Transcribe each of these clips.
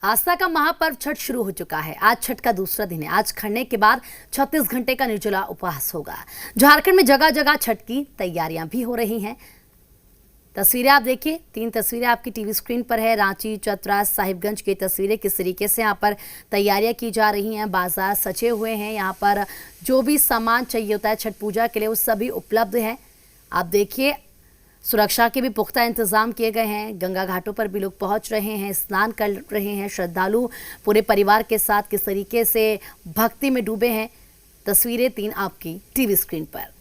आस्था का महापर्व छठ शुरू हो चुका है। आज छठ का दूसरा दिन है। आज खरने के बाद 36 घंटे का निर्जला उपवास होगा। झारखंड में जगह जगह छठ की तैयारियां भी हो रही हैं। तस्वीरें आप देखिए, 3 तस्वीरें आपकी टीवी स्क्रीन पर है। रांची, चतरा, साहिबगंज की तस्वीरें किस तरीके से यहाँ पर तैयारियां की जा रही हैं। बाजार सजे हुए हैं। यहाँ पर जो भी सामान चाहिए होता है छठ पूजा के लिए वो सभी उपलब्ध है। आप देखिए, सुरक्षा के भी पुख्ता इंतजाम किए गए हैं। गंगा घाटों पर भी लोग पहुंच रहे हैं, स्नान कर रहे हैं। श्रद्धालु पूरे परिवार के साथ किस तरीके से भक्ति में डूबे हैं, तस्वीरें 3 आपकी टीवी स्क्रीन पर।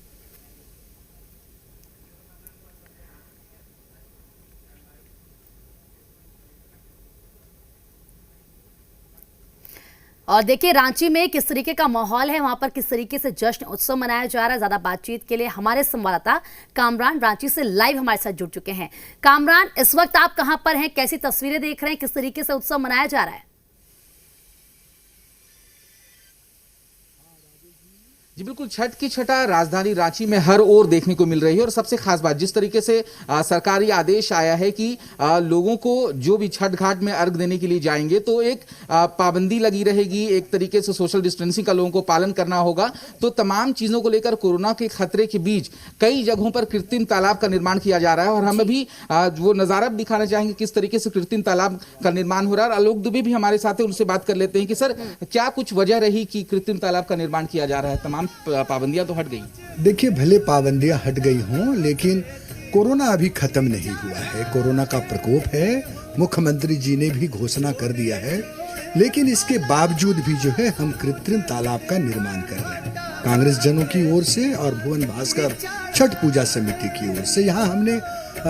और देखिए रांची में किस तरीके का माहौल है, वहां पर किस तरीके से जश्न उत्सव मनाया जा रहा है। ज्यादा बातचीत के लिए हमारे संवाददाता कामरान रांची से लाइव हमारे साथ जुड़ चुके हैं। कामरान, इस वक्त आप कहां पर हैं, कैसी तस्वीरें देख रहे हैं, किस तरीके से उत्सव मनाया जा रहा है? जी बिल्कुल, छठ की छठा राजधानी रांची में हर ओर देखने को मिल रही है। और सबसे खास बात, जिस तरीके से सरकारी आदेश आया है कि लोगों को जो भी छठ घाट में अर्घ देने के लिए जाएंगे तो एक पाबंदी लगी रहेगी, एक तरीके से सोशल डिस्टेंसिंग का लोगों को पालन करना होगा। तो तमाम चीजों को लेकर कोरोना के खतरे के बीच कई जगहों पर कृत्रिम तालाब का निर्माण किया जा रहा है। और हम अभी वो नजारा दिखाना चाहेंगे किस तरीके से कृत्रिम तालाब का निर्माण हो रहा है। आलोक दुबे भी हमारे साथ है, उनसे बात कर लेते हैं कि सर क्या कुछ वजह रही कि कृत्रिम तालाब का निर्माण किया जा रहा है। तमाम पाबंदियां तो हट गई। देखिए, भले पाबंदियां हट गई हों, लेकिन कोरोना अभी खत्म नहीं हुआ है। कोरोना का प्रकोप है, मुख्यमंत्री जी ने भी घोषणा कर दिया है, लेकिन इसके बावजूद भी जो है हम कृत्रिम तालाब का निर्माण कर रहे हैं। कांग्रेस जनों की ओर से और भुवन भास्कर छठ पूजा समिति की ओर से यहाँ हमने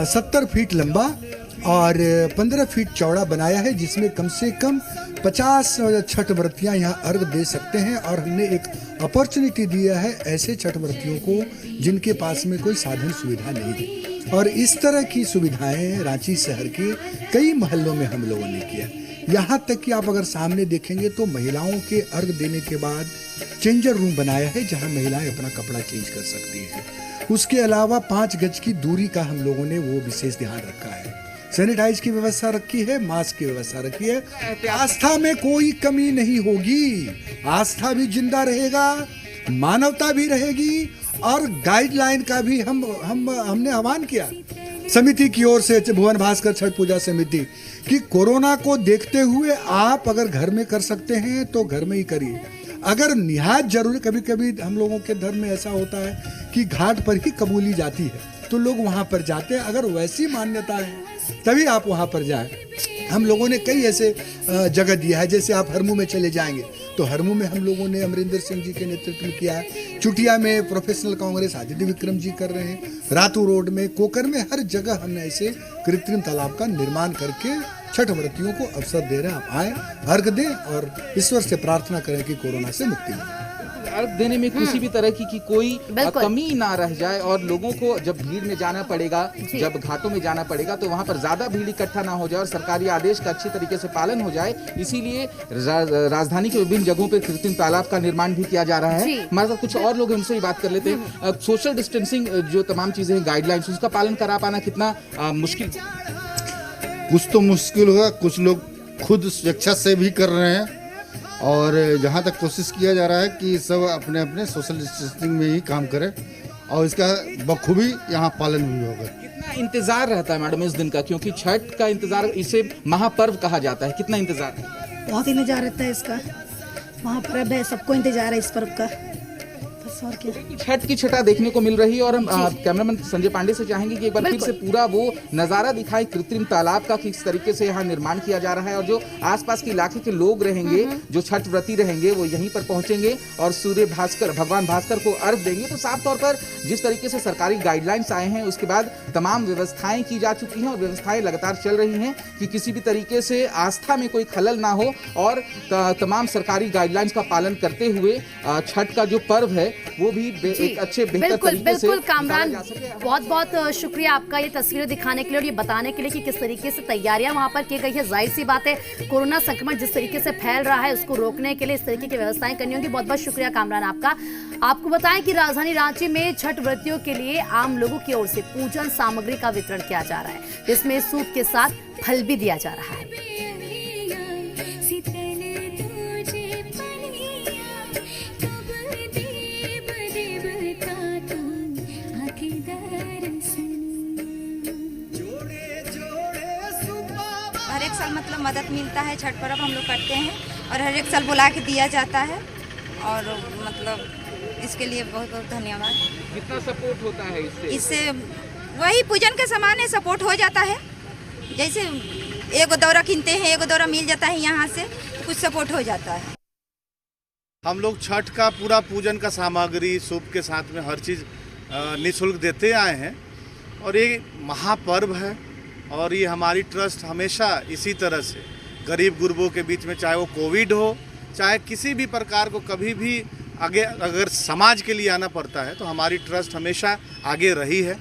70 फीट लंबा और 15 फीट चौड़ा बनाया है, जिसमें कम से कम 50 छठ व्रतियाँ यहाँ अर्घ दे सकते हैं। और हमने एक अपॉर्चुनिटी दिया है ऐसे छठ व्रतियों को जिनके पास में कोई साधन सुविधा नहीं है। और इस तरह की सुविधाएं रांची शहर के कई मोहल्लों में हम लोगों ने किया। यहाँ तक कि आप अगर सामने देखेंगे तो महिलाओं के अर्घ देने के बाद चेंजर रूम बनाया है, जहाँ महिलाएं अपना कपड़ा चेंज कर सकती हैं। उसके अलावा 5 गज की दूरी का हम लोगों ने वो विशेष ध्यान रखा है। सैनिटाइज की व्यवस्था रखी है, मास्क की व्यवस्था रखी है। आस्था में कोई कमी नहीं होगी, आस्था भी जिंदा रहेगा, मानवता भी रहेगी। और गाइडलाइन का भी हमने आह्वान किया समिति की ओर से, भुवन भास्कर छठ पूजा समिति, कि कोरोना को देखते हुए आप अगर घर में कर सकते हैं तो घर में ही करिए। अगर निहायत जरूरी, कभी कभी हम लोगों के धर्म में ऐसा होता है कि घाट पर ही कबूली जाती है तो लोग वहाँ पर जाते हैं। अगर वैसी मान्यता है तभी आप वहाँ पर जाएं। हम लोगों ने कई ऐसे जगह दिया है, जैसे आप हरमू में चले जाएंगे तो हरमू में हम लोगों ने अमरिंदर सिंह जी के नेतृत्व में किया है। चुटिया में प्रोफेशनल कांग्रेस आदित्य विक्रम जी कर रहे हैं। रातू रोड में, कोकर में, हर जगह हमने ऐसे कृत्रिम तालाब का निर्माण करके छठ व्रतियों को अवसर दे रहे हैं। आप आए, अर्घ दें और ईश्वर से प्रार्थना करें कि कोरोना से मुक्ति मिले। अर्घ देने में किसी भी तरह की कोई कमी ना रह जाए। और लोगों को जब भीड़ में जाना पड़ेगा, जब घाटों में जाना पड़ेगा तो वहां पर ज्यादा भीड़ इकट्ठा ना हो जाए और सरकारी आदेश का अच्छी तरीके से पालन हो जाए। इसीलिए राजधानी के विभिन्न जगहों पर कृत्रिम तालाब का निर्माण भी किया जा रहा है। हमारे साथ कुछ और लोग, उनसे ही बात कर लेते हैं। सोशल डिस्टेंसिंग जो तमाम चीजें हैं, गाइडलाइंस, उसका पालन करा पाना कितना मुश्किल? कुछ तो मुश्किल होगा, कुछ लोग खुद स्वेच्छा से भी कर रहे हैं। और जहाँ तक कोशिश किया जा रहा है कि सब अपने अपने सोशल डिस्टेंसिंग में ही काम करें और इसका बखूबी यहाँ पालन भी होगा। कितना इंतजार रहता है मैडम इस दिन का, क्योंकि छठ का इंतजार, इसे महापर्व कहा जाता है, कितना इंतजार? बहुत इंतजार रहता है इसका, महापर्व है, सबको इंतजार है इस पर्व का। छठ की छठा देखने को मिल रही है। और हम कैमरामैन संजय पांडे से चाहेंगे कि एक बार फिर से पूरा वो नजारा दिखाए कृत्रिम तालाब का, किस तरीके से यहाँ निर्माण किया जा रहा है। और जो आसपास के इलाके के लोग रहेंगे, जो छठ व्रती रहेंगे, वो यहीं पर पहुंचेंगे और भगवान भास्कर को अर्घ देंगे। तो साफ तौर पर जिस तरीके से सरकारी गाइडलाइंस आए हैं, उसके बाद तमाम व्यवस्थाएं की जा चुकी हैं और व्यवस्थाएं लगातार चल रही हैं कि किसी भी तरीके से आस्था में कोई खलल ना हो। और तमाम सरकारी गाइडलाइंस का पालन करते हुए छठ का जो पर्व है वो भी एक अच्छे बेहतर तरीके से। बिल्कुल कामरान, बहुत बहुत शुक्रिया आपका ये तस्वीरें दिखाने के लिए और ये बताने के लिए कि किस तरीके से तैयारियां वहां पर की गई है। जाहिर सी बात है, कोरोना संक्रमण जिस तरीके से फैल रहा है उसको रोकने के लिए इस तरीके की व्यवस्थाएं करनी होंगी। बहुत बहुत शुक्रिया कामरान आपका। आपको बताएं कि राजधानी रांची में छठ व्रतियों के लिए आम लोगों की ओर से पूजन सामग्री का वितरण किया जा रहा है, जिसमें सूप के साथ फल भी दिया जा रहा है। हर एक साल मतलब मदद मिलता है। छठ पर्व हम लोग करते हैं और हर एक साल बुला के दिया जाता है और मतलब इसके लिए बहुत बहुत धन्यवाद। कितना सपोर्ट होता है इससे वही पूजन के समान है, सपोर्ट हो जाता है। जैसे एक दौरा किनते हैं, एक दौरा मिल जाता है यहाँ से, तो कुछ सपोर्ट हो जाता है। हम लोग छठ का पूरा पूजन का सामग्री सूप के साथ में हर चीज़ निःशुल्क देते आए हैं और ये महापर्व है और ये हमारी ट्रस्ट हमेशा इसी तरह से गरीब गुरबों के बीच में, चाहे वो कोविड हो, चाहे किसी भी प्रकार को कभी भी आगे अगर समाज के लिए आना पड़ता है तो हमारी ट्रस्ट हमेशा आगे रही है।